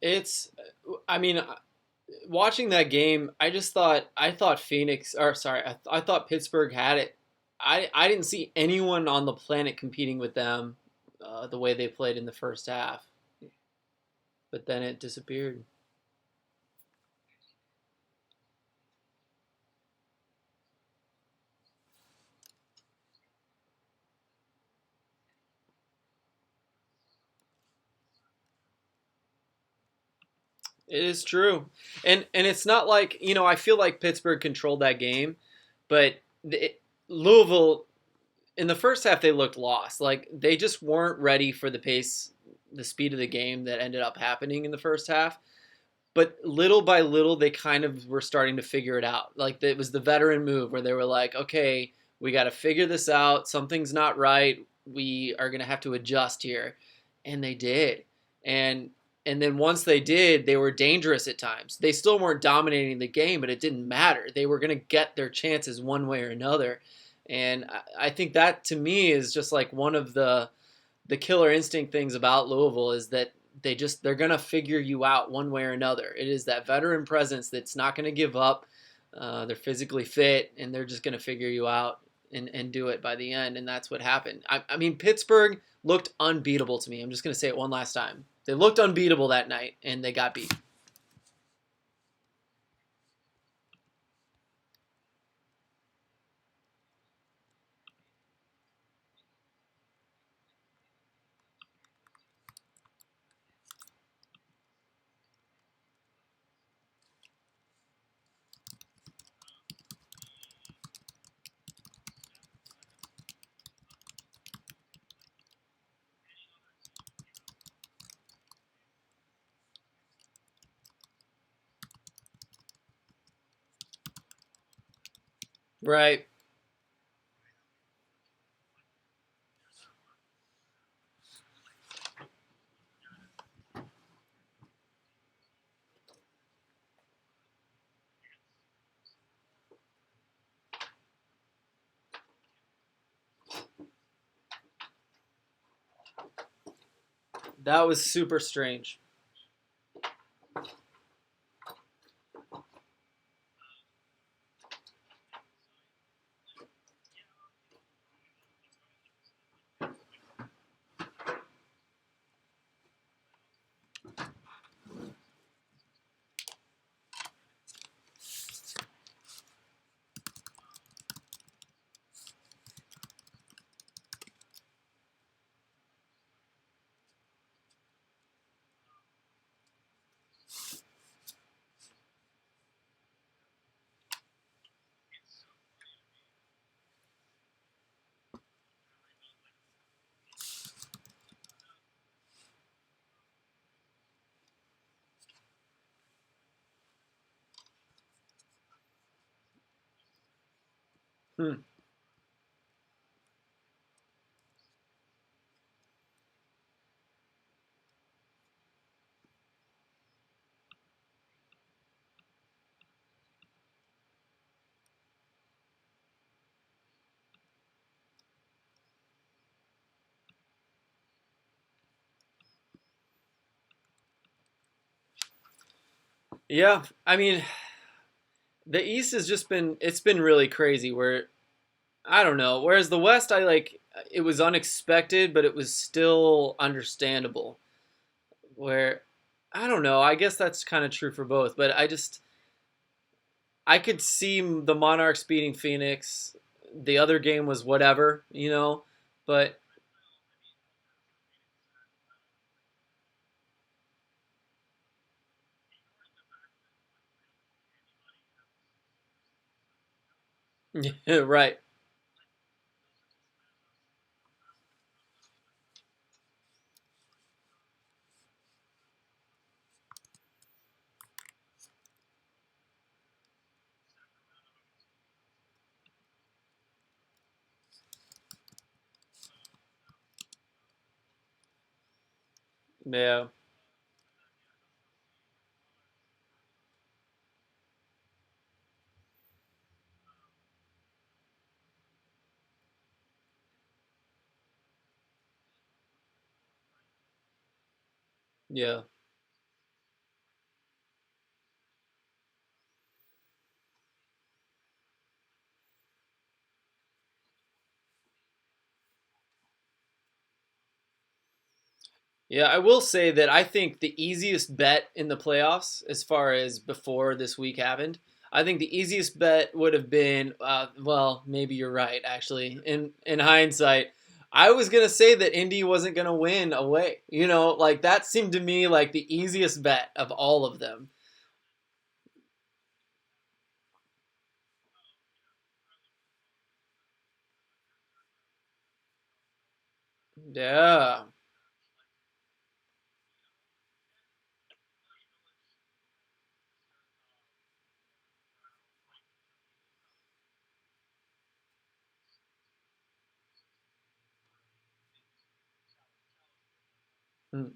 It's, I mean, watching that game, I thought Phoenix, or sorry, I thought Pittsburgh had it. I didn't see anyone on the planet competing with them the way they played in the first half, but then it disappeared. It is true, and it's not like I feel like Pittsburgh controlled that game, but Louisville in the first half they looked lost. Like they just weren't ready for the pace, the speed of the game that ended up happening in the first half. But little by little, they kind of were starting to figure it out. Like it was the veteran move where they were like, okay, we got to figure this out. Something's not right. We are going to have to adjust here, and they did. And and then once they did, they were dangerous at times. They still weren't dominating the game, but it didn't matter. They were going to get their chances one way or another. And I think that to me is just like one of the killer instinct things about Louisville is that they're gonna figure you out one way or another. It is that veteran presence that's not gonna give up. They're physically fit and they're just gonna figure you out and do it by the end. And that's what happened. I mean, Pittsburgh looked unbeatable to me. I'm just gonna say it one last time. They looked unbeatable that night and they got beat. Right. That was super strange. Hmm. Yeah, I mean, the East has just been it's been really crazy where I don't know. Whereas the West, I like it was unexpected, but it was still understandable. Where I don't know. I guess that's kind of true for both. But I could see the Monarchs beating Phoenix. The other game was whatever. But right. Yeah. Yeah. Yeah, I will say that I think the easiest bet in the playoffs, as far as before this week happened, I think the easiest bet would have been, well, maybe you're right. Actually, in hindsight, I was gonna say that Indy wasn't gonna win away. Like that seemed to me like the easiest bet of all of them. Yeah. Mm.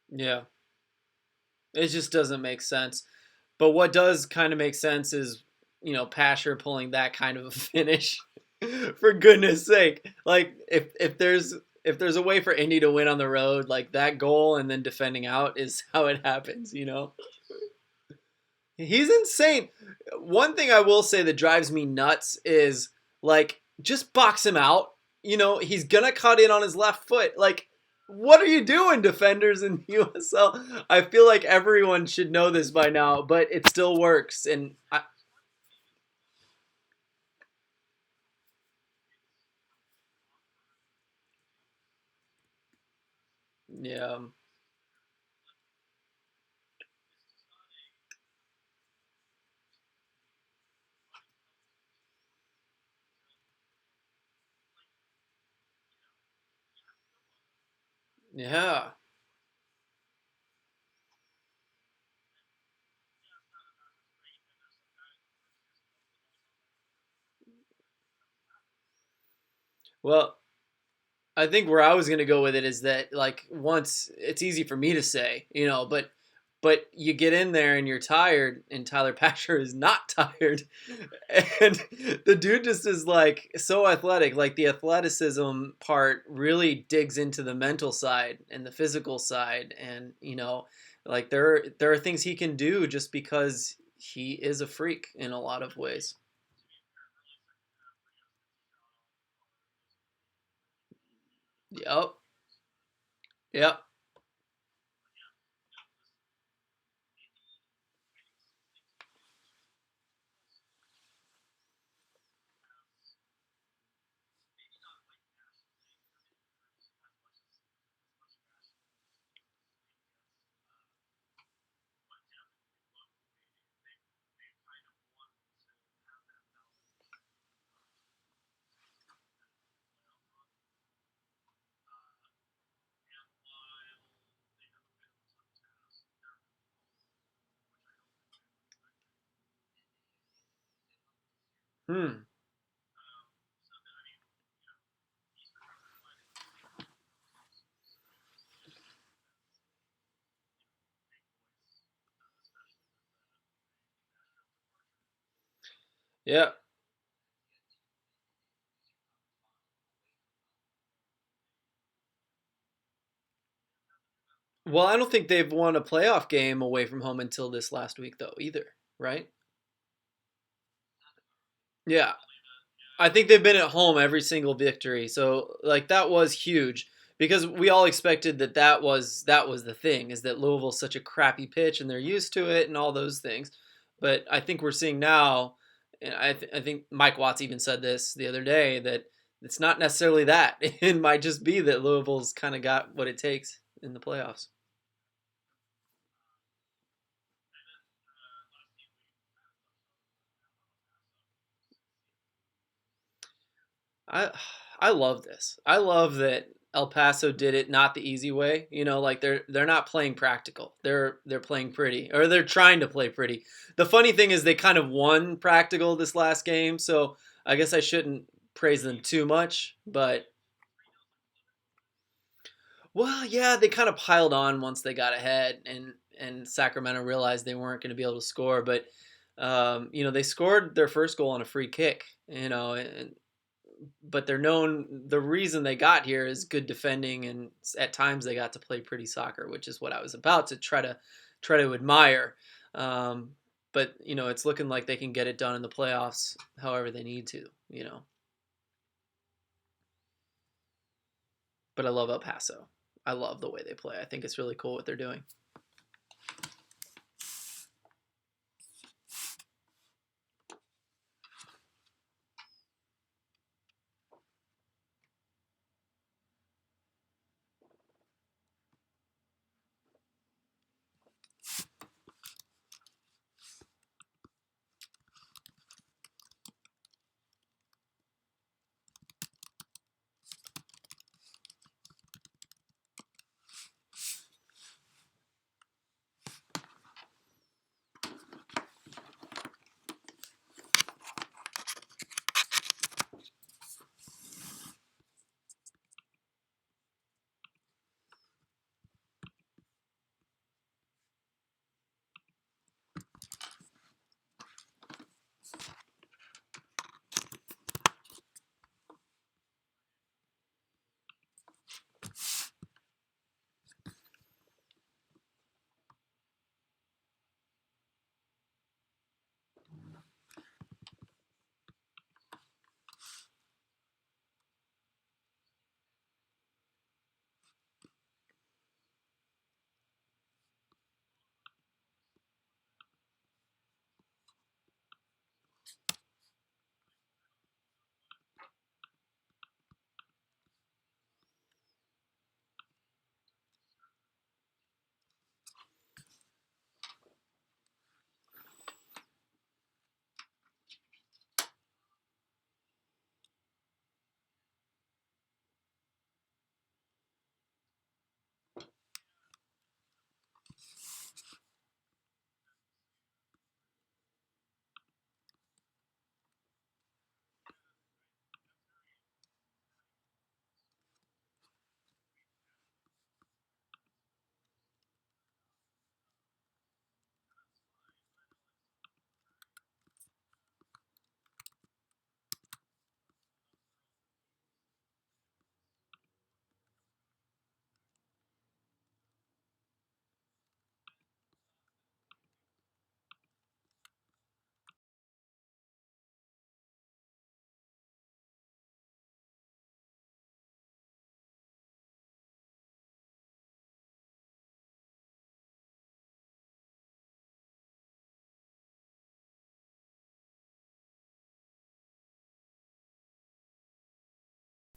Yeah. It just doesn't make sense. But what does kind of make sense is, Pasher pulling that kind of a finish. For goodness sake. Like if there's a way for Indy to win on the road, like that goal and then defending out is how it happens. He's insane. One thing I will say that drives me nuts is like just box him out. He's gonna cut in on his left foot. Like, what are you doing, defenders in USL? I feel like everyone should know this by now, but it still works. And yeah, yeah. Well, I think where I was gonna go with it is that like once it's easy for me to say, but you get in there and you're tired, and Tyler Pasher is not tired, and the dude just is like so athletic. Like the athleticism part really digs into the mental side and the physical side, and like there are things he can do just because he is a freak in a lot of ways. Yep, yep. Hmm. Yeah. Well, I don't think they've won a playoff game away from home until this last week, though, either, right? Yeah. I think they've been at home every single victory. So, like, that was huge because we all expected that was the thing is that Louisville's such a crappy pitch and they're used to it and all those things. But I think we're seeing now, and I think Mike Watts even said this the other day that it's not necessarily that. It might just be that Louisville's kind of got what it takes in the playoffs. I I love this. I love that. El Paso did it not the easy way. Like they're not playing practical. They're playing pretty, or they're trying to play pretty. The funny thing is they kind of won practical this last game, so I guess I shouldn't praise them too much. But well, yeah, they kind of piled on once they got ahead, and Sacramento realized they weren't going to be able to score. But they scored their first goal on a free kick. But they're known. The reason they got here is good defending, and at times they got to play pretty soccer, which is what I was about to try to admire. Um, but it's looking like they can get it done in the playoffs, however they need to. But I love El Paso. I love the way they play. I think it's really cool what they're doing.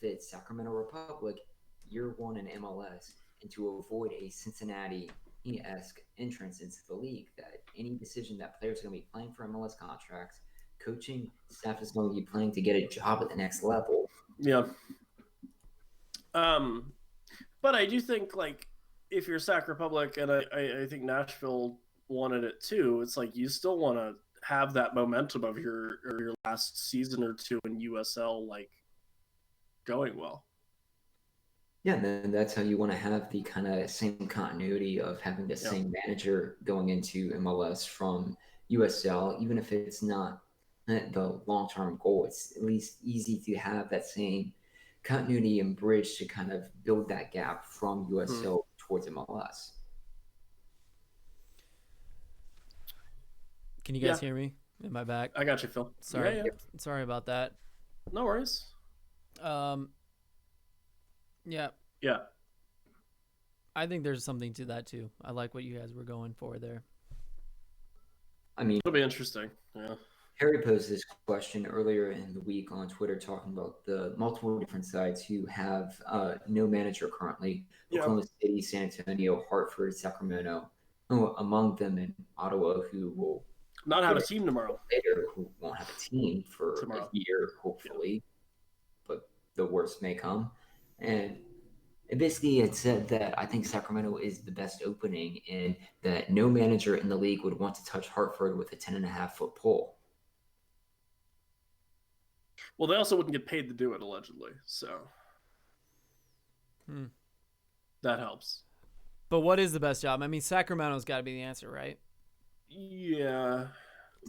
Fit Sacramento Republic year one in MLS, and to avoid a Cincinnati-esque entrance into the league, that any decision that players are going to be playing for MLS contracts, coaching staff is going to be playing to get a job at the next level. Yeah. But I do think, like, if you're Sac Republic, and I think Nashville wanted it too, it's like you still want to have that momentum of your last season or two in USL, like, going well. Yeah, and then that's how you want to have the kind of same continuity of having the Yeah. same manager going into MLS from USL, even if it's not the long term goal. It's at least easy to have that same continuity and bridge to kind of build that gap from USL towards MLS. Can you Yeah. guys hear me? Am I back? I got you, Phil. Sorry, Yeah. sorry about that. No worries. Um, yeah, Yeah. I think there's something to that too. I like what you guys were going for there. I mean, It'll be interesting. Yeah. Harry posed this question earlier in the week on Twitter, talking about the multiple different sides who have no manager currently: Yeah. Oklahoma City, San Antonio, Hartford, Sacramento, among them in Ottawa, who will Not have a team tomorrow. later, who won't have a team for Tomorrow. a year, hopefully, but the worst may come. And Basically, it said that I think Sacramento is the best opening and that no manager in the league would want to touch Hartford with a 10.5-foot pole. Well, they also wouldn't get paid to do it, allegedly. So that helps. But what is the best job? I mean, Sacramento's got to be the answer, right? Yeah.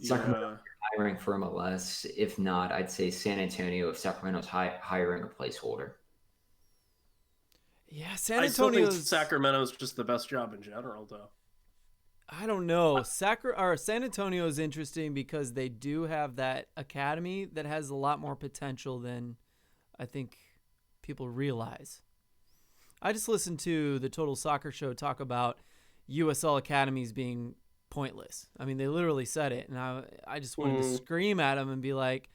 Sacramento hiring for MLS. If not, I'd say San Antonio if Sacramento's hiring a placeholder. Yeah, San I still think Antonio's. Sacramento's just the best job in general, though. I don't know. San Antonio is interesting because they do have that academy that has a lot more potential than I think people realize. I just listened to the Total Soccer Show talk about USL academies being pointless. I mean, they literally said it, and I just wanted to scream at them and be like,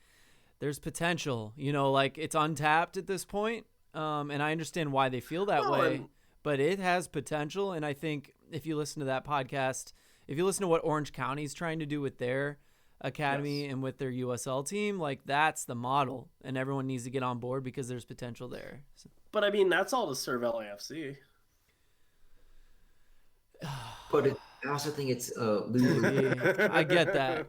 "There's potential, like it's untapped at this point." And I understand why they feel that way, but it has potential. And I think if you listen to that podcast, if you listen to what Orange County is trying to do with their academy and with their USL team, like that's the model, and everyone needs to get on board because there's potential there. So. But I mean, that's all to serve LAFC. But I also think it's a I get that.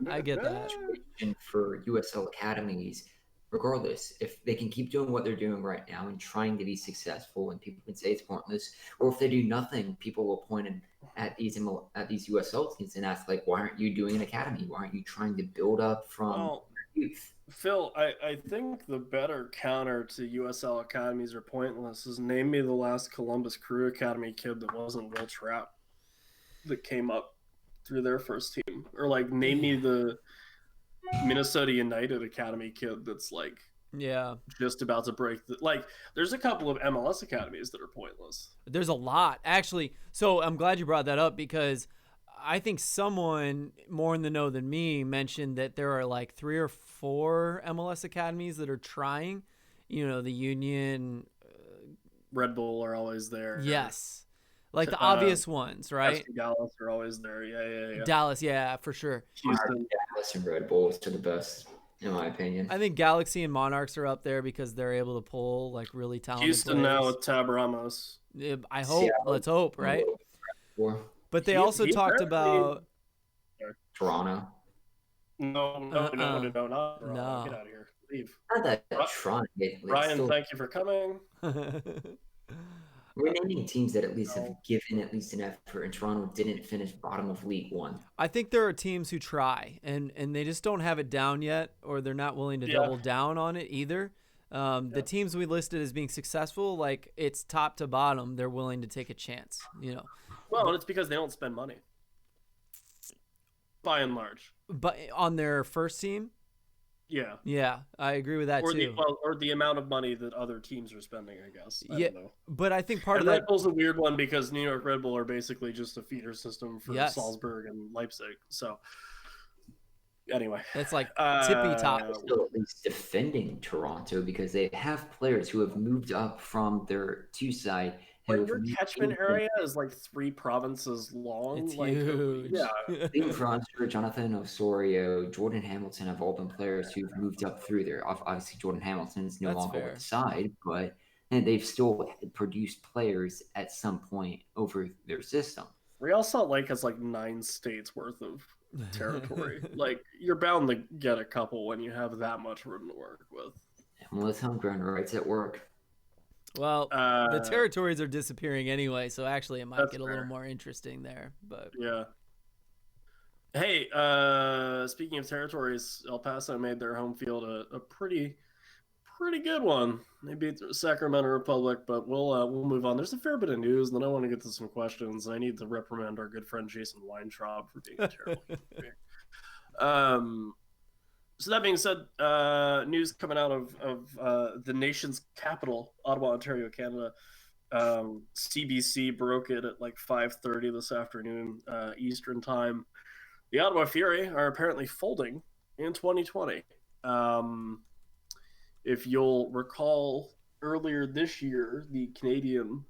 for USL academies. Regardless, if they can keep doing what they're doing right now and trying to be successful, and people can say it's pointless, or if they do nothing, people will point at these USL teams and ask, like, why aren't you doing an academy? Why aren't you trying to build up from youth? Phil, I think the better counter to USL academies are pointless is name me the last Columbus Crew Academy kid that wasn't Will Trapp that came up through their first team, or like name me the Minnesota United Academy kid that's like just about to break there's a couple of MLS academies that are pointless. There's a lot, actually. So I'm glad you brought that up because I think someone more in the know than me mentioned that there are like 3 or 4 MLS academies that are trying. The Union, Red Bull are always there. Yes. Like the obvious ones, right? Dallas are always there. Yeah. Dallas, yeah, for sure. Houston, Dallas, and Red Bulls are the best, in my opinion. I think Galaxy and Monarchs are up there because they're able to pull like really talented Houston players. Now with Tab Ramos. I hope. Seattle. Let's hope, right? But they also talked about Toronto. No, not Toronto. No. Get out of here. Leave. Not that Toronto. Ryan, thank you for coming. We're naming teams that at least have given at least an effort, and Toronto didn't finish bottom of League One. I think there are teams who try, and they just don't have it down yet, or they're not willing to double down on it either. The teams we listed as being successful, like it's top to bottom, they're willing to take a chance. Well, and it's because they don't spend money, by and large. But on their first team. Yeah, I agree with that too. Or the amount of money that other teams are spending, I guess. I don't know. But I think part of that Red Bull's a weird one because New York Red Bull are basically just a feeder system for Salzburg and Leipzig. So anyway, it's like tippy top. Still at least defending Toronto because they have players who have moved up from their 2 side. But your catchment area is like 3 provinces long. It's huge. Yeah. Leon Franzer, Jonathan Osorio, Jordan Hamilton have all been players who've moved up through there. Obviously, Jordan Hamilton is no longer with the side, but they've still produced players at some point over their system. Real Salt Lake has like 9 states worth of territory. Like, you're bound to get a couple when you have that much room to work with. MLS Homegrown rights at work. Well, the territories are disappearing anyway, so actually it might get a little more interesting there. But yeah. Hey, speaking of territories, El Paso made their home field a pretty good one. They beat Sacramento Republic, but we'll move on. There's a fair bit of news, and then I want to get to some questions. I need to reprimand our good friend Jason Weintraub for being terrible. So that being said, news coming out of the nation's capital, Ottawa, Ontario, Canada. CBC broke it at like 5:30 this afternoon Eastern time. The Ottawa Fury are apparently folding in 2020. If you'll recall, earlier this year, the Canadian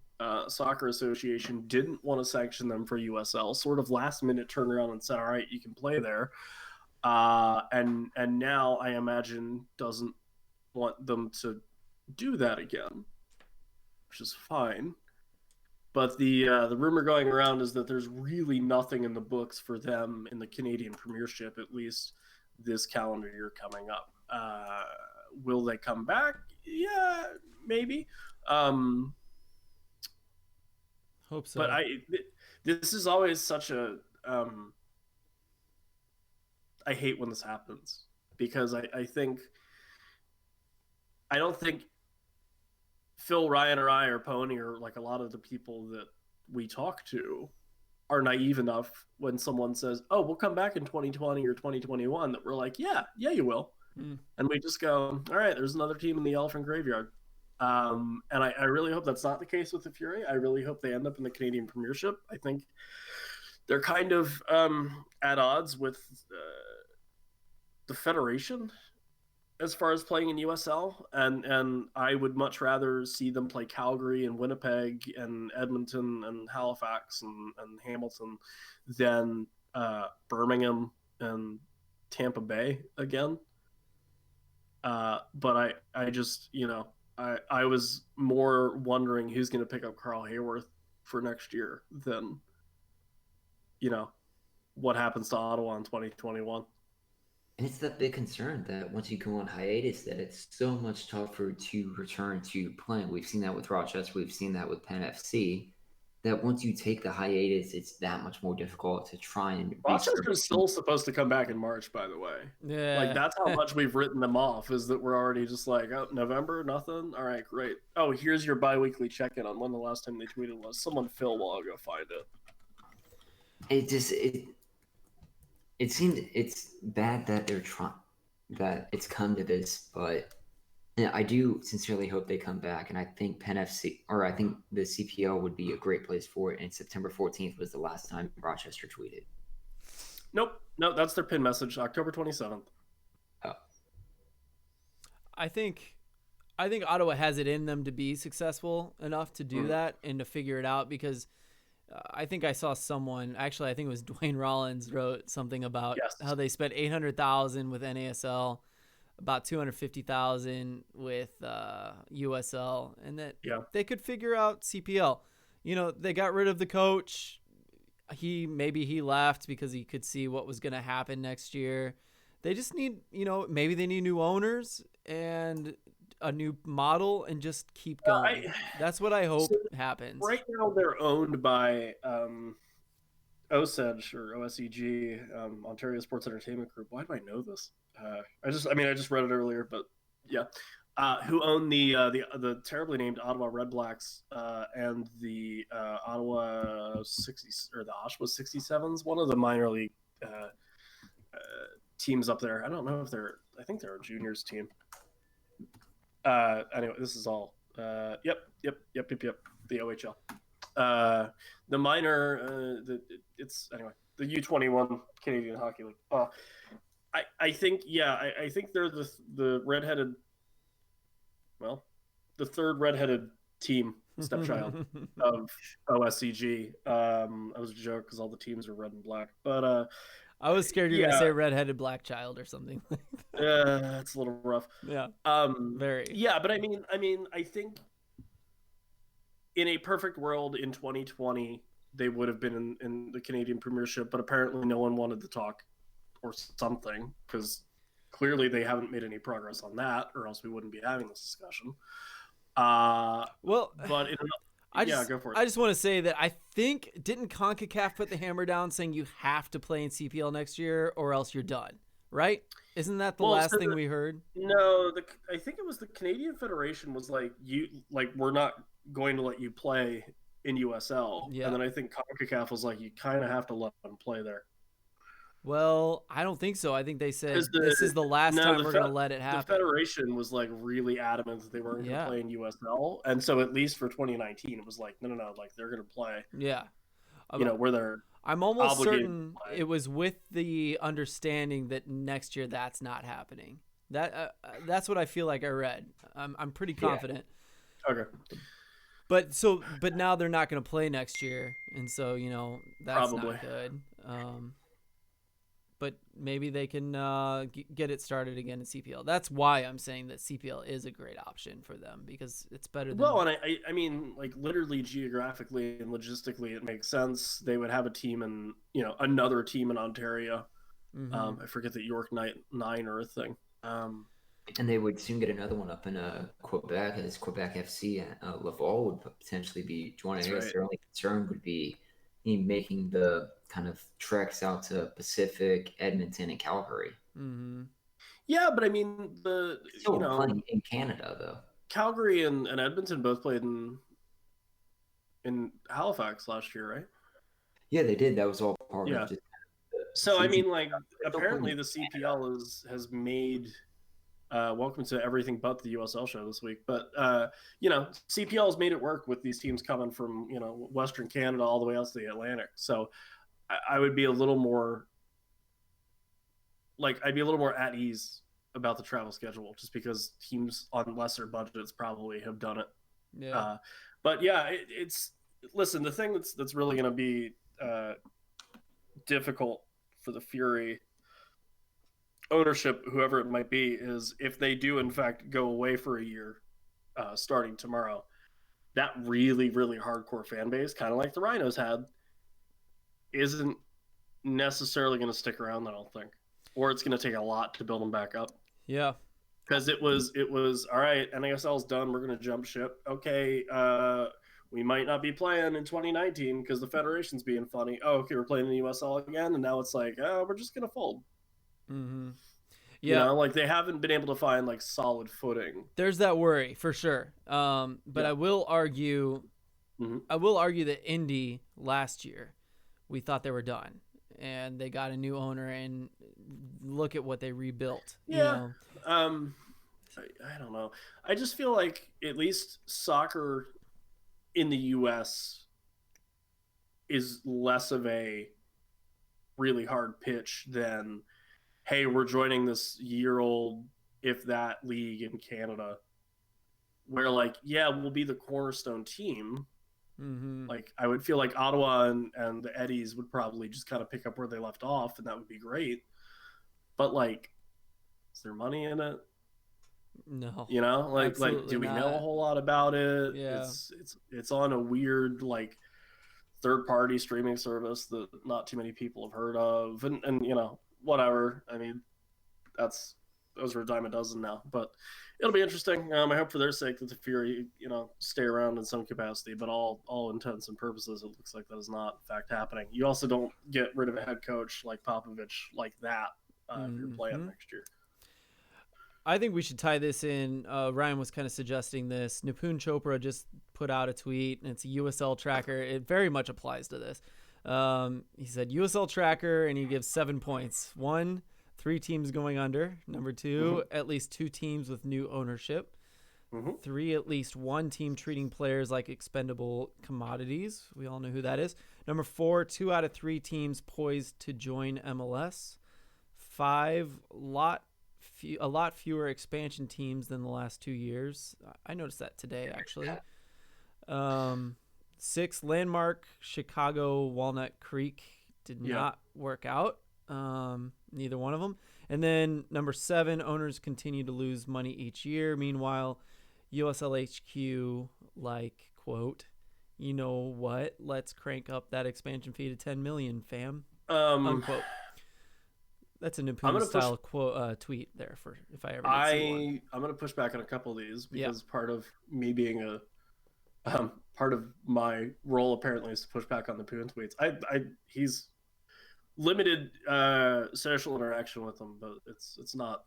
Soccer Association didn't want to sanction them for USL. Sort of last minute turned around and said, "All right, you can play there." And now I imagine doesn't want them to do that again. which is fine. But the rumor going around is that there's really nothing in the books for them in the Canadian Premiership, at least this calendar year coming up. Will they come back? Yeah, maybe. Hope so. But this is always such a. I hate when this happens because I don't think Phil, Ryan, or I, or Pony, or like a lot of the people that we talk to are naive enough when someone says, "Oh, we'll come back in 2020 or 2021," that we're like, "Yeah, you will," and we just go, "All right, there's another team in the Elephant Graveyard." And I really hope that's not the case with the Fury. I really hope they end up in the Canadian Premiership. I think they're kind of at odds with the Federation as far as playing in USL, and I would much rather see them play Calgary and Winnipeg and Edmonton and Halifax and Hamilton than Birmingham and Tampa Bay again. But I just, I was more wondering who's going to pick up Carl Hayworth for next year than, what happens to Ottawa in 2021. And it's that big concern that once you go on hiatus, that it's so much tougher to return to playing. We've seen that with Rochester. We've seen that with Penn FC. That once you take the hiatus, it's that much more difficult to try and. Rochester's still supposed to come back in March, by the way. Yeah. Like, that's how much we've written them off, is that we're already just like, oh, November, nothing? All right, great. Oh, here's your bi-weekly check-in on when the last time they tweeted was. Someone Phil will go find it. It seems it's bad that they're trying, that it's come to this, but I do sincerely hope they come back. And I think Penn FC, or I think the CPL would be a great place for it. And September 14th was the last time Rochester tweeted. Nope, that's their pin message, October 27th. Oh. I think Ottawa has it in them to be successful enough to do that and to figure it out, because I think I saw someone, actually I think it was Dwayne Rollins, wrote something about how they spent $800,000 with NASL, about $250,000 with USL, and that they could figure out CPL. They got rid of the coach. Maybe he left because he could see what was going to happen next year. They just need, maybe they need new owners and a new model and just keep going. That's what I hope happens. Right now they're owned by OSEG or OSEG, Ontario Sports Entertainment Group. Why do I know this? I just read it earlier, but yeah. Who own the terribly named Ottawa Redblacks and the Ottawa 60 or the Oshawa 67s, one of the minor league teams up there. I don't know if I think they're a juniors team. Anyway, this is all. Yep. The OHL. The minor. The U21 Canadian Hockey League. I think I think they're the redheaded. Well, the third redheaded team, stepchild of OSCG. That was a joke because all the teams are red and black. But I was scared you were gonna say redheaded black child or something. It's a little rough. Yeah. Very. Yeah, but I mean, I think in a perfect world in 2020 they would have been in the Canadian Premiership, but apparently no one wanted to talk or something, because clearly they haven't made any progress on that, or else we wouldn't be having this discussion. But go for it. I just want to say that I think, didn't CONCACAF put the hammer down saying you have to play in CPL next year or else you're done, right? Isn't that the last thing we heard? No, I think it was the Canadian Federation was like, we're not going to let you play in USL. Yeah. And then I think CONCACAF was like, you kind of have to let them play there. Well, I don't think so. I think they said this is the last time we're going to let it happen. The Federation was like really adamant that they weren't going to play in USL. And so at least for 2019, it was like, no, like they're going to play. Yeah. Where they're I'm almost certain it was with the understanding that next year that's not happening. That's what I feel like I read. I'm pretty confident. Yeah. Okay. But now they're not going to play next year. And so, that's probably not good. but maybe they can get it started again in CPL. That's why I'm saying that CPL is a great option for them because it's better than. Well, and I mean, like literally geographically and logistically, it makes sense. They would have a team in, another team in Ontario. I forget the York Nine or a thing. And they would soon get another one up in Quebec, as Quebec FC. Laval would potentially be joining. I guess their only concern would be making the kind of treks out to Pacific, Edmonton, and Calgary. Yeah, but I mean, still playing in Canada though. Calgary and Edmonton both played in Halifax last year, right? Yeah, they did. That was all part of just. So I mean, like, apparently the CPL has made. Welcome to everything but the USL show this week, but CPL has made it work with these teams coming from Western Canada all the way out to the Atlantic. So I would be a little more I'd be a little more at ease about the travel schedule, just because teams on lesser budgets probably have done it. Yeah. But yeah, listen. The thing that's really going to be difficult for the Fury ownership, whoever it might be, is if they do in fact go away for a year, starting tomorrow. That really, really hardcore fan base, kind of like the Rhinos had, isn't necessarily going to stick around. I don't think, or it's going to take a lot to build them back up. Yeah, because it was all right. NASL's done. We're going to jump ship. Okay, we might not be playing in 2019 because the federation's being funny. Oh, okay, we're playing in the USL again, and now it's like, oh, we're just going to fold. Yeah, like they haven't been able to find like solid footing. There's that worry for sure. But I will argue, that Indy last year, we thought they were done, and they got a new owner, and look at what they rebuilt. Yeah. I don't know. I just feel like at least soccer in the U.S. is less of a really hard pitch than, hey, we're joining this year-old, if that, league in Canada, where, like, yeah, we'll be the cornerstone team. Like, I would feel like Ottawa and the Eddies would probably just kind of pick up where they left off, and that would be great. But, like, is there money in it? No. Like do we know a whole lot about it? Yeah. It's on a weird, like, third-party streaming service that not too many people have heard of, and whatever. I mean, those are a dime a dozen now, but it'll be interesting. I hope for their sake that the Fury, stay around in some capacity, but all intents and purposes, it looks like that is not in fact happening. You also don't get rid of a head coach like Popovich like that if you're playing next year. I think we should tie this in. Ryan was kind of suggesting this. Nipun Chopra just put out a tweet, and it's a USL tracker. It very much applies to this. He said USL tracker, and he gives 7 points. 1, 3 teams going under. Number 2, at least 2 teams with new ownership. 3, at least 1 team treating players like expendable commodities. We all know who that is. Number 4, 2 out of 3 teams poised to join MLS. 5, a lot fewer expansion teams than the last 2 years. I noticed that today, actually. 6, Landmark, Chicago, Walnut Creek did not work out. Neither one of them. And then number 7, owners continue to lose money each year. Meanwhile, USLHQ, like, quote, you know what? Let's crank up that expansion fee to 10 million, fam. Unquote. That's a Nipun style quote tweet there for if I ever see one. I'm going to push back on a couple of these because part of me being part of my role apparently is to push back on the Nipun tweets. He's limited social interaction with him, but it's not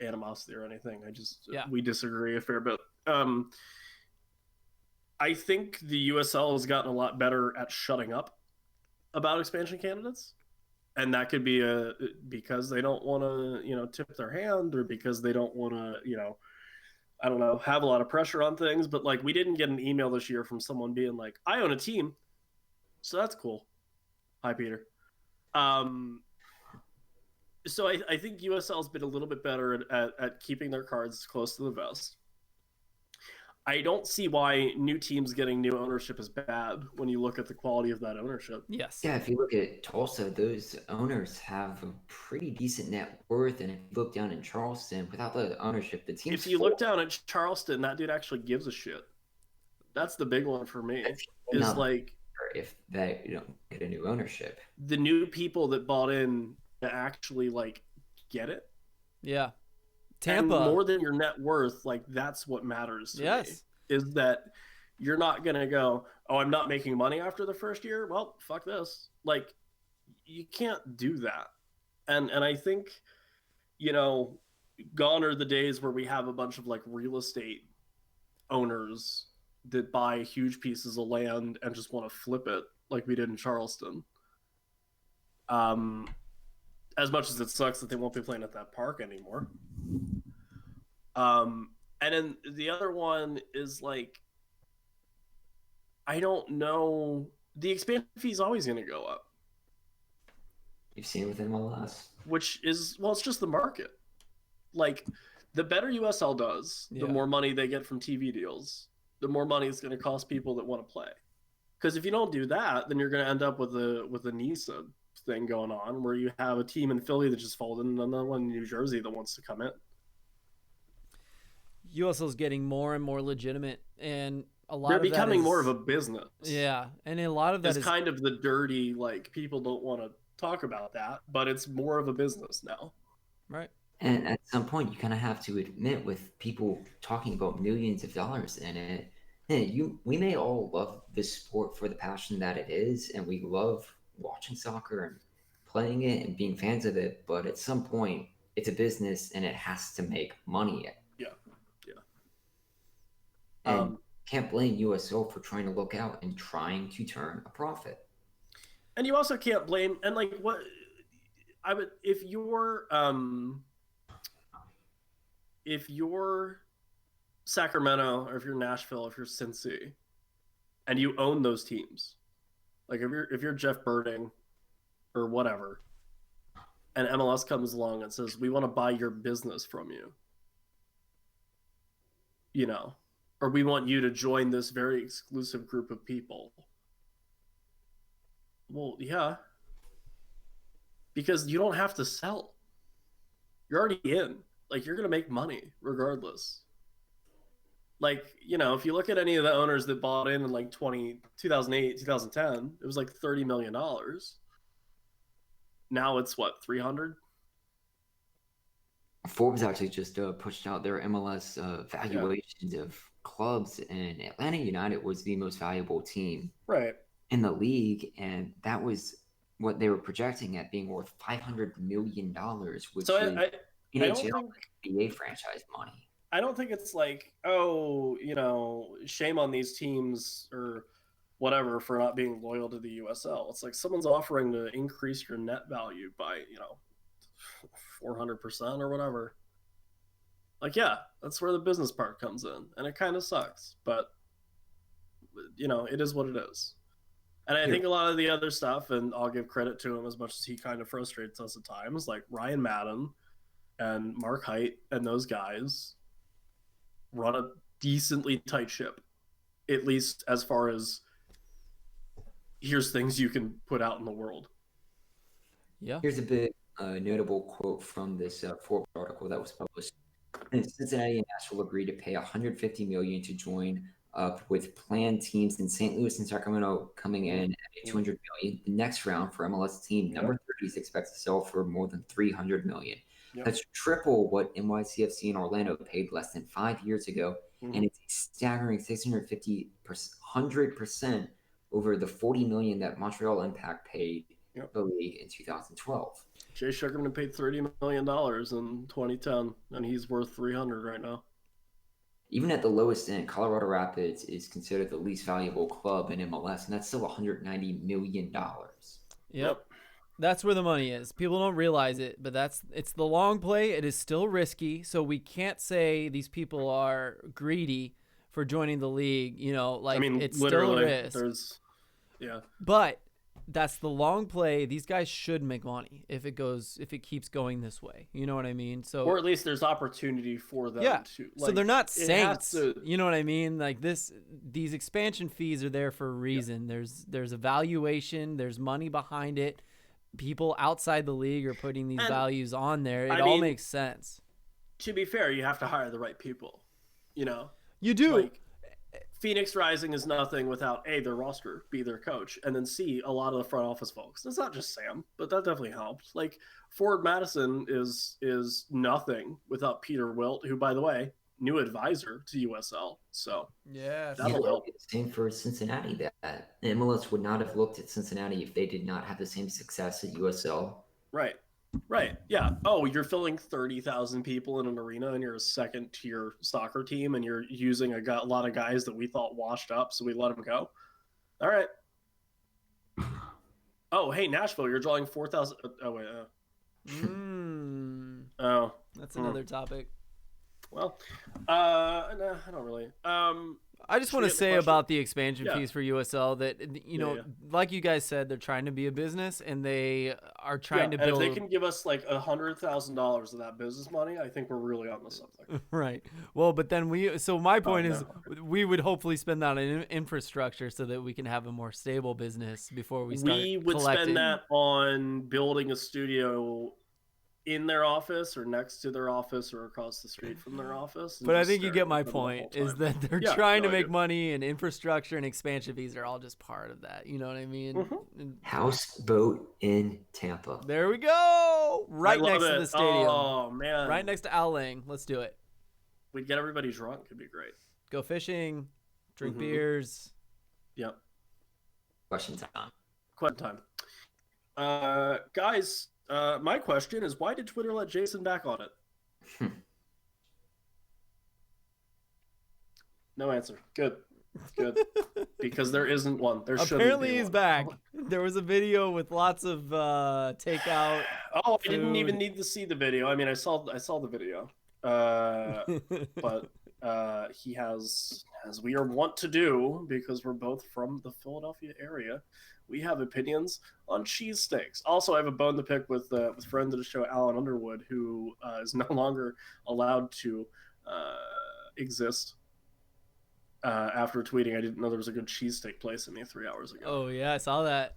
animosity or anything. We disagree a fair bit. I think the USL has gotten a lot better at shutting up about expansion candidates. And that could be because they don't want to, tip their hand, or because they don't want to, I don't know, have a lot of pressure on things. But, like, we didn't get an email this year from someone being like, I own a team, so that's cool. Hi, Peter. So I think USL has been a little bit better at keeping their cards close to the vest. I don't see why new teams getting new ownership is bad when you look at the quality of that ownership. Yes. Yeah, if you look at Tulsa, those owners have a pretty decent net worth, and if you look down in Charleston, without the ownership, the team's If you look down at Charleston, that dude actually gives a shit. That's the big one for me. Is not like if they don't get a new ownership. the new people that bought in to actually like get it. Yeah. And Tampa. more than your net worth, like that's what matters to me. Is that you're not gonna go, oh, I'm not making money after the first year. Well, fuck this. Like, you can't do that. And I think, you know, gone are the days where we have a bunch of like real estate owners that buy huge pieces of land and just want to flip it like we did in Charleston. As much as it sucks that they won't be playing at that park anymore. And then the other one is like, I don't know. The expansion fee is always going to go up. You've seen it with MLS. Which is, well, it's just the market. Like, the better USL does, the more money they get from TV deals, the more money it's going to cost people that want to play. Because if you don't do that, then you're going to end up with a NISA thing going on where you have a team in Philly that just folded and another one in New Jersey that wants to come in. USL is getting more and more legitimate, and a lot they're of that becoming is, more of a business. Yeah, and a lot of that it's is kind of the dirty, like, people don't want to talk about that, but it's more of a business now. Right. And at some point, you kind of have to admit, with people talking about millions of dollars in it, we may all love this sport for the passion that it is, and we love watching soccer and playing it and being fans of it. But at some point, it's a business, and it has to make money. Yeah. And can't blame USO for trying to look out and trying to turn a profit. And you also can't blame, and like what I would, if you're Sacramento, or if you're Nashville, if you're Cincy, and you own those teams, like if you're Jeff Birding or whatever, and MLS comes along and says, we want to buy your business from you, you know, or we want you to join this very exclusive group of people. Well, yeah. Because you don't have to sell. You're already in. Like, you're going to make money regardless. Like, you know, if you look at any of the owners that bought in like 2008, 2010, it was like $30 million. Now it's what, 300? Forbes actually just pushed out their MLS valuations of clubs, and Atlanta United was the most valuable team in the league, and that was what they were projecting at being worth $500 million, which is NHL NBA franchise money. I don't think it's like, oh, you know, shame on these teams or whatever for not being loyal to the USL. It's like someone's offering to increase your net value by, you know, 400% or whatever. Like, yeah, that's where the business part comes in, and it kind of sucks, but you know, it is what it is. And I think a lot of the other stuff, and I'll give credit to him as much as he kind of frustrates us at times, like Ryan Madden and Mark Height and those guys run a decently tight ship, at least as far as here's things you can put out in the world. Yeah. Here's a big notable quote from this Forbes article that was published. Cincinnati and Nashville agreed to pay $150 million to join up with planned teams in St. Louis and Sacramento coming in at $200 million. The next round for MLS team number 30 is expected to sell for more than $300 million. That's triple what NYCFC in Orlando paid less than 5 years ago, and it's a staggering 100% over the $40 million that Montreal Impact paid the league in 2012. Jay Sugarman paid $30 million in 2010, and he's worth $300 right now. Even at the lowest end, Colorado Rapids is considered the least valuable club in MLS, and that's still $190 million. Yep. That's where the money is. People don't realize it, but it's the long play. It is still risky, so we can't say these people are greedy for joining the league. You know, like, I mean, it's still a risk. Yeah. But that's the long play. These guys should make money if it keeps going this way. You know what I mean? So or at least there's opportunity for them yeah. to. So they're not it has saints. to- You know what I mean? Like these expansion fees are there for a reason. There's a valuation. There's money behind it. People outside the league are putting these And, values on there. It I all mean, makes sense. To be fair, you have to hire the right people. You know, You do. like Phoenix Rising is nothing without A, their roster, B, their coach, and then C, a lot of the front office folks. It's not just Sam, but that definitely helped. Like Ford Madison is nothing without Peter Wilt, who, by the way, new advisor to USL. So Yeah. That'll help. Same for Cincinnati. That MLS would not have looked at Cincinnati if they did not have the same success at USL. Right. Yeah. Oh, you're filling 30,000 people in an arena and you're a second tier soccer team and you're using a lot of guys that we thought washed up, so we let them go. All right. Oh, hey, Nashville, you're drawing 4,000. Oh, wait. Oh, That's another topic. well. No, I don't really. I just Should want we to get the say question? about the expansion Yeah. fees for USL that, you know, Yeah. like you guys said, they're trying to be a business and they are trying to and build. if they can give us like $100,000 of that business money, I think we're really onto something. Right. Well, but then so my point is no. we would hopefully spend that on infrastructure so that we can have a more stable business before we start We would collecting. spend that on building a studio in their office or next to their office or across the street from their office. and But I just think you stare get at my them the whole point is time. that they're Yeah, trying no, to I make do. money, and infrastructure and expansion fees are all just part of that. You know what I mean? Mhm. And Houseboat in Tampa. there we go. Right I love next to it. the stadium. Oh man, Right next to Al Lang. Let's do it. We'd get everybody drunk. It'd be great. Go fishing, drink Mhm. beers. Yep. Question time. Question time. Guys, my question is, why did Twitter let Jason back on it? No answer. Good. Because there isn't one. There shouldn't Apparently be he's one. back. There was a video with lots of takeout. Oh, I didn't even food. need to see the video. I mean, I saw the video. But he has, as we are wont to do, because we're both from the Philadelphia area, we have opinions on cheesesteaks. Also, I have a bone to pick with friend of the show, Alan Underwood, who is no longer allowed to exist. After tweeting, I didn't know there was a good cheesesteak place in me 3 hours ago. Oh yeah, I saw that.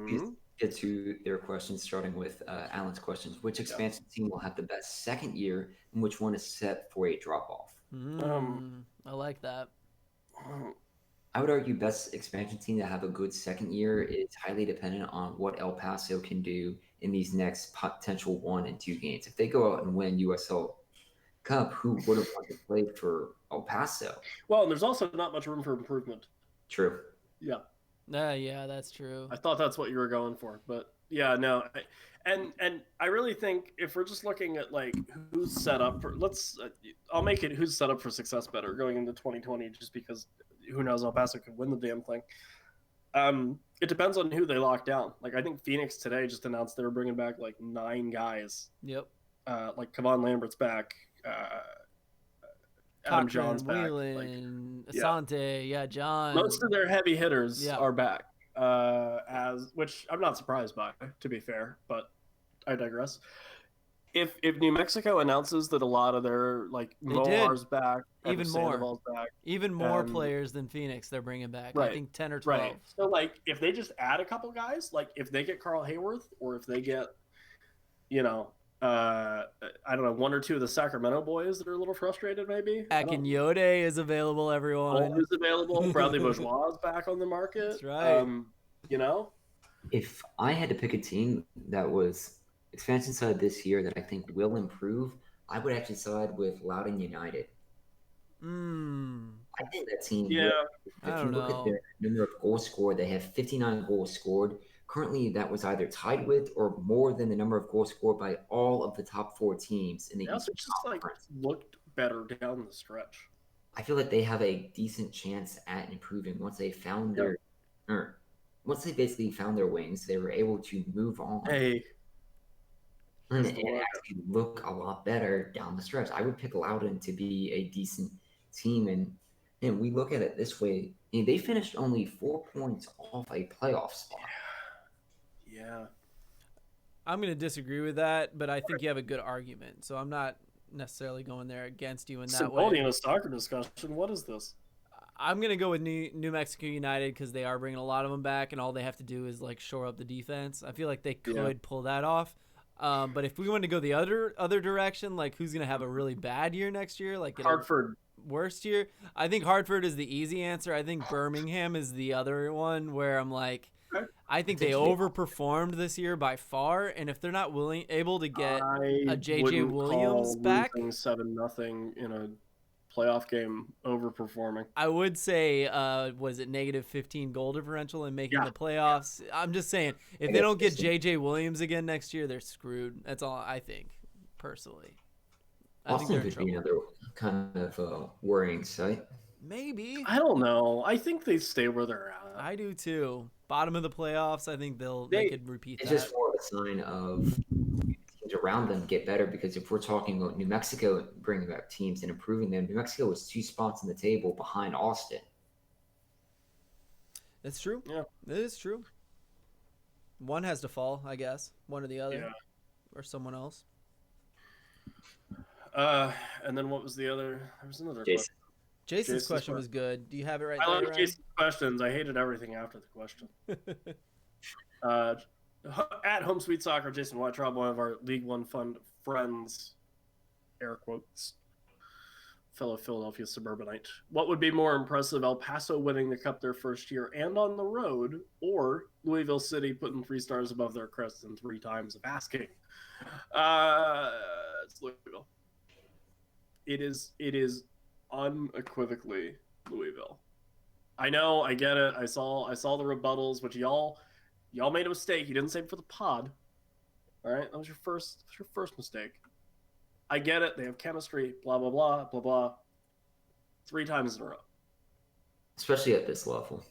Please get to their questions, starting with Alan's questions. Which expansion team will have the best second year, and which one is set for a drop-off? I like that. I would argue best expansion team to have a good second year is highly dependent on what El Paso can do in these next potential 1 and 2 games. If they go out and win USL Cup, who would have wanted to play for El Paso? Well, and there's also not much room for improvement. True. Yeah. Yeah, that's true. I thought that's what you were going for, but yeah, no. And I really think if we're just looking at like who's set up for, I'll make it who's set up for success better going into 2020, just because who knows, El Paso could win the damn thing. It depends on who they lock down. Like I think Phoenix today just announced they were bringing back like 9 guys. Yep. Like Kevon Lambert's back. Adam Cochran, John's back. Whelan, yeah. Asante, John. Most of their heavy hitters Yeah. are back, which I'm not surprised by, to be fair, but I digress. If New Mexico announces that a lot of their like They Moar's back, Even Evan more. Sandoval's back, Even more and- players than Phoenix they're bringing back. I Right, think 10 or 12. right? So like if they just add a couple guys, like if they get Carl Hayworth, or if they get, I don't know, 1 or 2 of the Sacramento boys that are a little frustrated, maybe. Akinyode is available, everyone. Is available. Bradley Bourgeois is back on the market. That's right. If I had to pick a team that was expansion side this year that I think will improve, I would actually side with Loudoun United. I think that team Yeah. will. I If you don't look know. at their number of goals scored, they have 59 goals scored. Currently, that was either tied with or more than the number of goals scored by all of the top 4 teams in the They also Eastern just like Conference. looked better down the stretch. I feel like they have a decent chance at improving once they found once they basically found their wings. They were able to move on Hey, and that's the word. actually look a lot better down the stretch. I would pick Loudoun to be a decent team, and And we look at it this way, and they finished only 4 points off a playoff spot. Yeah. I'm going to disagree with that, but I think you have a good argument. So I'm not necessarily going there against you in that Symbolic way. in a soccer discussion. What is this? I'm going to go with New Mexico United because they are bringing a lot of them back, and all they have to do is like shore up the defense. I feel like they could pull that off. But if we want to go the other direction, like who's going to have a really bad year next year, like Hartford. Worst year, I think Hartford is the easy answer. I think Birmingham is the other one where I'm like, I think they overperformed this year by far, and if they're not able to get a JJ Williams back, 7-0 in a playoff game overperforming. I would say, was it -15 goal differential in making the playoffs? I'm just saying, if they don't get JJ Williams again next year, they're screwed. That's all I think, personally. I think Austin could be another kind of worrying sight. Maybe. I don't know. I think they stay where they're at. I do too. Bottom of the playoffs, I think they could repeat it's that. It's just more of a sign of teams around them get better, because if we're talking about New Mexico bringing back teams and improving them, New Mexico was 2 spots on the table behind Austin. That's true. Yeah. It is true. One has to fall, I guess. One or the other. Yeah. Or someone else. And then what was the other? There was another question. Jason's question was good. Do you have it right there? I like Jason's questions. I hated everything after the question. At Home Sweet Soccer, Jason Whitetraub, one of our League One Fund friends, air quotes, fellow Philadelphia suburbanite. What would be more impressive, El Paso winning the Cup their first year and on the road, or Louisville City putting 3 stars above their crest in 3 times of asking? It's Louisville. It is unequivocally Louisville. I know, I get it. I saw the rebuttals, which y'all made a mistake. You didn't say it for the pod. All right, that was your first mistake. I get it. They have chemistry. Blah blah blah blah blah. 3 times in a row, especially at this level.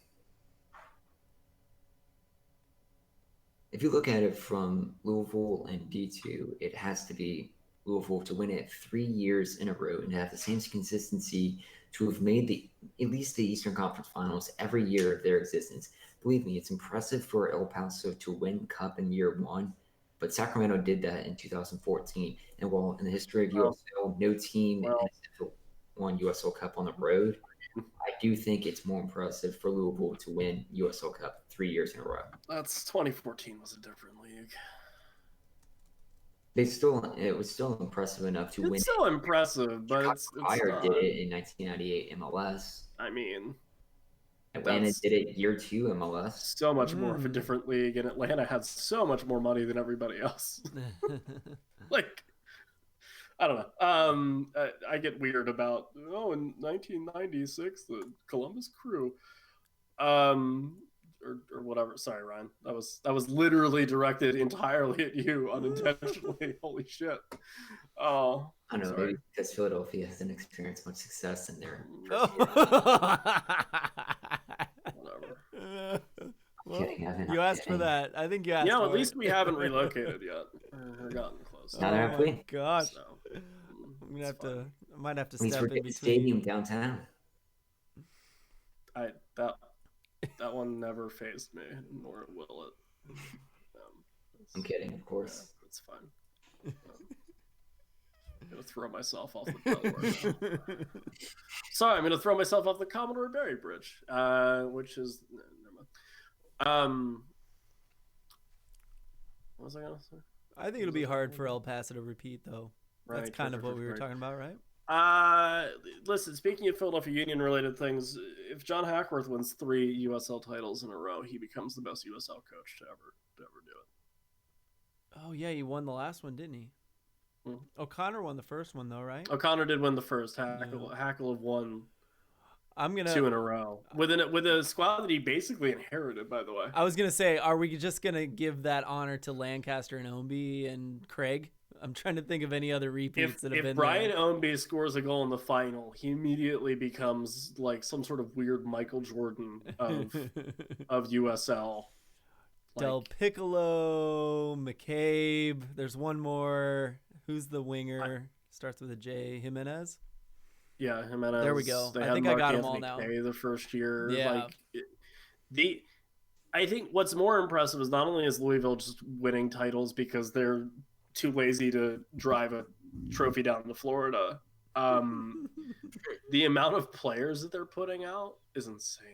If you look at it from Louisville and D2, it has to be Louisville to win it 3 years in a row and have the same consistency to have made at least the Eastern Conference Finals every year of their existence. Believe me, it's impressive for El Paso to win Cup in year 1, but Sacramento did that in 2014. And while in the history of USL, no team won USL Cup on the road, I do think it's more impressive for Louisville to win USL Cup 3 years in a row. That's 2014 was a different league. It was still impressive enough to win. It's still impressive, but it's Fire did it in 1998 MLS. I mean, Atlanta did it year 2 MLS. So much more of a different league, and Atlanta had so much more money than everybody else. Like, I don't know. I get weird about in 1996 the Columbus Crew, or whatever. Sorry, Ryan. That was literally directed entirely at you unintentionally. Holy shit. Oh, I don't know, maybe because Philadelphia hasn't experienced much success in their whatever. Well, you asked for that. I think you asked. Yeah, at least we haven't relocated yet. We're gotten close. Now they're my gosh. So, I'm gonna have to. I might have to step in between. Stadium downtown. That one never fazed me, nor will it. I'm kidding, of course. Yeah, it's fine. I'm gonna throw myself off the Sorry, I'm gonna throw myself off the Commodore Barry Bridge, which is never mind. What was I gonna say? I think it'll be hard for El Paso to repeat, though. Right, that's kind of what we were talking about, right? Listen, speaking of Philadelphia Union related things, if John Hackworth wins 3 USL titles in a row, he becomes the best USL coach to ever do it. Oh yeah, he won the last one, didn't he? Mm-hmm. O'Connor won the first one though, right? O'Connor did win the first. Hackle have won. I'm gonna 2 in a row with a squad that he basically inherited. By the way, I was gonna say, are we just gonna give that honor to Lancaster and Ownby and Craig? I'm trying to think of any other repeats that have been. If Brian Ownby scores a goal in the final, he immediately becomes like some sort of weird Michael Jordan of USL. Del Piccolo, McCabe. There's one more. Who's the winger? Starts with a J. Jimenez. Yeah, Jimenez. There we go. They I had think I Mark got 'em all Anthony now. Kaye the first year. Yeah. I think what's more impressive is not only is Louisville just winning titles because they're too lazy to drive a trophy down to Florida. The amount of players that they're putting out is insane.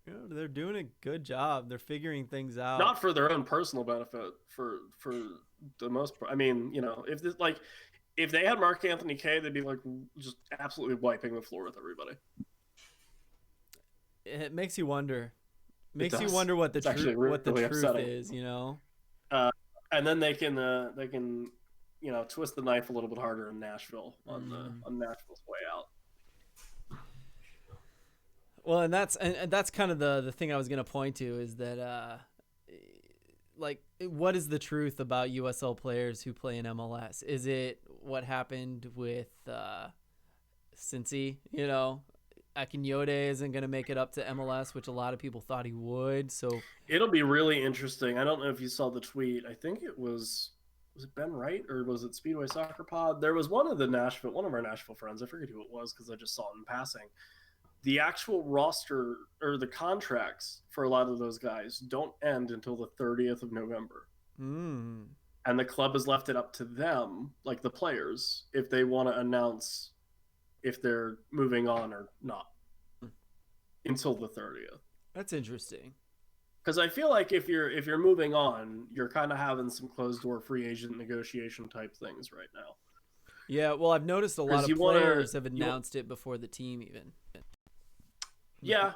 You know, they're doing a good job. They're figuring things out. Not for their own personal benefit, for the most part. I mean, if they had Mark Anthony Kaye, they'd be like just absolutely wiping the floor with everybody. It makes you wonder. Makes you does. wonder what the It's actually truth what the really truth upsetting. is, you know? And then they can twist the knife a little bit harder in Nashville on Nashville's way out. Well, and that's kind of the thing I was going to point to is that like what is the truth about USL players who play in MLS? Is it what happened with Cincy, you know? Akinyode isn't going to make it up to MLS, which a lot of people thought he would. So It'll be really interesting. I don't know if you saw the tweet. I think it was it Ben Wright or was it Speedway Soccer Pod? There was one of our Nashville friends. I forget who it was because I just saw it in passing. The actual roster or the contracts for a lot of those guys don't end until the 30th of November. And the club has left it up to them, like the players, if they want to announce if they're moving on or not until the 30th. that's interesting. Because I feel like if you're moving on, you're kind of having some closed door free agent negotiation type things right now. Yeah, well, I've noticed a lot of you wanna- players have announced it before the team even. Yeah.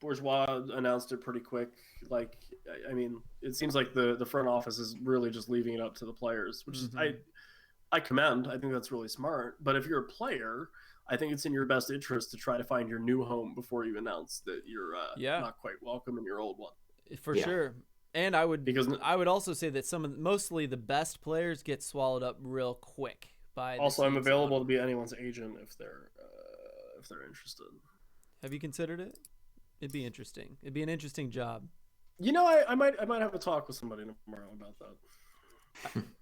Bourgeois announced it pretty quick. Like, I mean, it seems like the front office is really just leaving it up to the players, which is I commend. I think that's really smart. But if you're a player, I think it's in your best interest to try to find your new home before you announce that you're not quite welcome in your old one. For sure. And I would Because- also say that mostly the best players get swallowed up real quick by the Also, I'm teams. available to be anyone's agent if they're interested. Have you considered it? It'd be interesting. It'd be an interesting job. You know, I might have a talk with somebody tomorrow about that.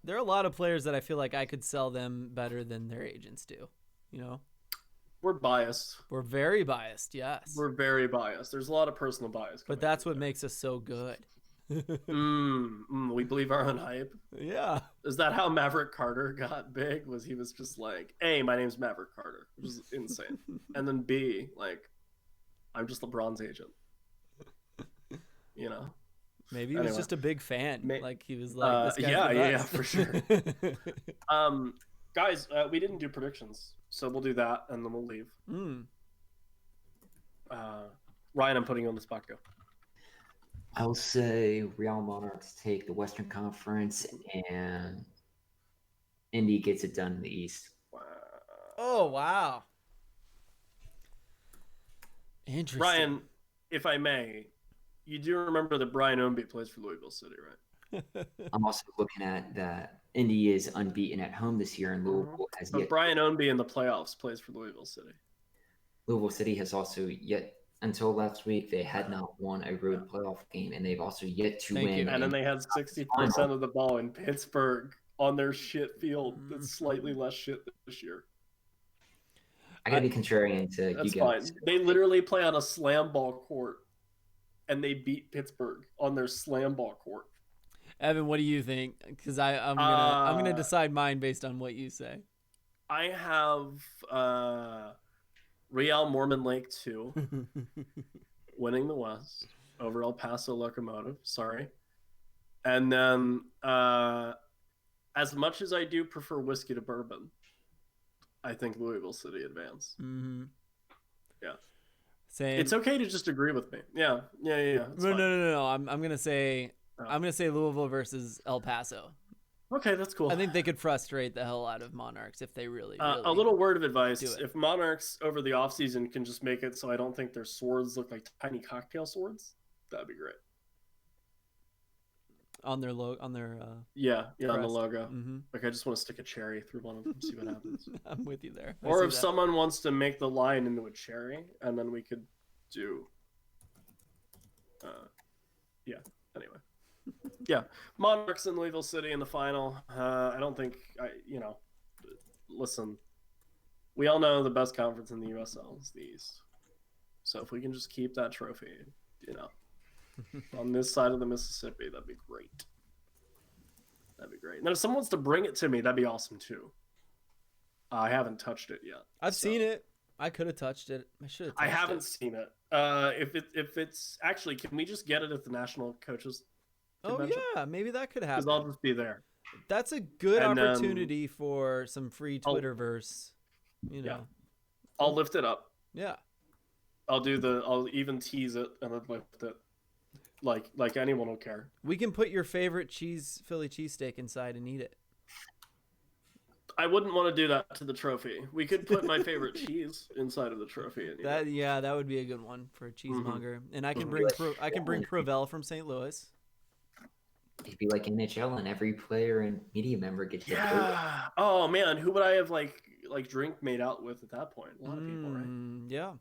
There are a lot of players that I feel like I could sell them better than their agents do. You know, We're biased. we're very biased, yes, We're very biased. There's a lot of personal bias. but that's what makes us so good. We believe our own hype. Yeah, Is that how Maverick Carter got big? He was just like, A, my name's Maverick Carter, which is insane. And then B, like, I'm just LeBron's agent. You know? maybe he was Anyway. just a big fan. May- Like he was like, this guy's the yeah, best. for sure. Guys, we didn't do predictions, so we'll do that and then we'll leave. Ryan, I'm putting you on the spot. Go. I'll say Real Monarchs take the Western Conference and Indy gets it done in the East. Oh wow, interesting. Ryan, if I may, you do remember that Brian Ownby plays for Louisville City, right? I'm also looking at that Indy is unbeaten at home this year, and Louisville has But yet. Brian Ownby in the playoffs plays for Louisville City. Louisville City has also yet until last week they had not won a road playoff game, and they've also yet to Thank win. you. And then they had 60% of the ball in Pittsburgh on their shit field that's slightly less shit this year. I gotta be contrarian to That's you fine. guys. They literally play on a slam ball court, and they beat Pittsburgh on their slam ball court. Evan, what do you think? Because I'm gonna decide mine based on what you say. I have Real Mormon Lake 2 winning the West over El Paso Locomotive. Sorry. And then, as much as I do prefer whiskey to bourbon, I think Louisville City advance. Yeah. Same. It's okay to just agree with me. Yeah. It's fine. No. I'm gonna say Louisville versus El Paso. Okay, that's cool. I think they could frustrate the hell out of Monarchs if they really. A little word of advice: do it. if Monarchs over the offseason can just make it so I don't think their swords look like tiny cocktail swords, that'd be great. on their on their. Yeah, on the crest. logo. Mhm. Like I just want to stick a cherry through one of them, see what happens. I'm with you there. I Or see if that. someone wants to make the line into a cherry, and then we could do. Yeah. Anyway. Yeah, Monarchs in Louisville City in the final. I don't think listen, we all know the best conference in the USL is the East. So if we can just keep that trophy, on this side of the Mississippi, that'd be great. That'd be great. And if someone wants to bring it to me, that'd be awesome too. I haven't touched it yet. I've seen it. I could have touched it. I should have. I haven't seen it. If it's actually, can we just get it at the National Coaches Convention? Oh yeah, maybe that could Because happen. I'll just be there. That's a good And then- opportunity for some free Twitterverse. Yeah. I'll lift it up. Yeah. I'll even tease it and then lift it. Like anyone will care. We can put your favorite Philly cheesesteak inside and eat it. I wouldn't want to do that to the trophy. We could put my favorite cheese inside of the trophy. And eat it. That would be a good one for a cheesemonger. And I can Mhm. bring Provel from St. Louis. It'd be like NHL, and every player and media member gets their vote. Yeah. Oh man, who would I have like drink made out with at that point? A lot of people, right? Yeah.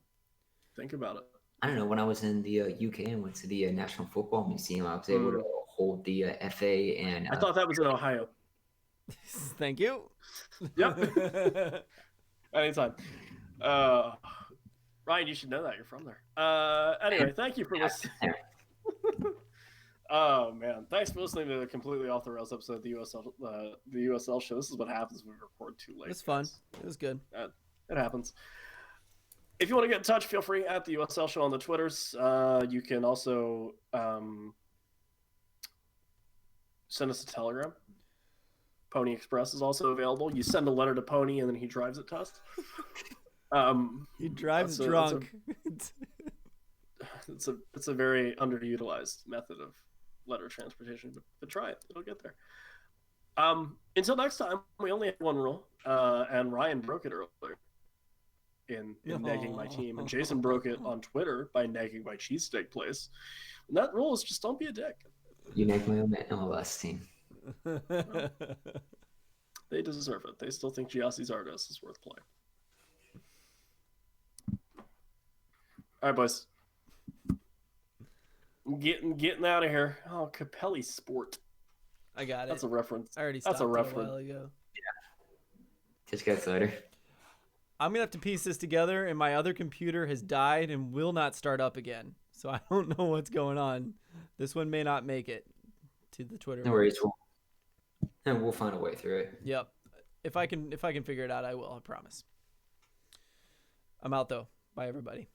Think about it. I don't know. When I was in the UK and went to the National Football Museum, I was able to hold the FA and. I thought that was in Ohio. Thank you. Yep. Anytime. Ryan, you should know that. You're from there. Anyway, thank you for listening. Oh man, thanks for listening to the completely off the rails episode of the USL show. This is what happens when we record too late. It was fun. guys. It was good. It happens. If you want to get in touch, feel free at the USL show on the Twitters. You can also send us a telegram. Pony Express is also available. You send a letter to Pony, and then he drives it to us. He drives that's a- drunk. It's a very underutilized method of letter transportation, but try it. It'll get there. Until next time, we only have one rule, and Ryan broke it earlier in negging my team, and Jason broke it on Twitter by negging my cheesesteak place. And that rule is just don't be a dick. You make my own MLS team. They deserve it. They still think Giassi's Argos is worth playing. All right, boys. Getting out of here. Oh, Capelli Sport. I got it. That's a reference. I already That's stopped a it a reference. while ago. Just gets later. I'm gonna have to piece this together, and my other computer has died and will not start up again. So I don't know what's going on. This one may not make it to the Twitter. No worries. We'll find a way through it. Yep. If I can figure it out, I will. I promise. I'm out though. Bye, everybody.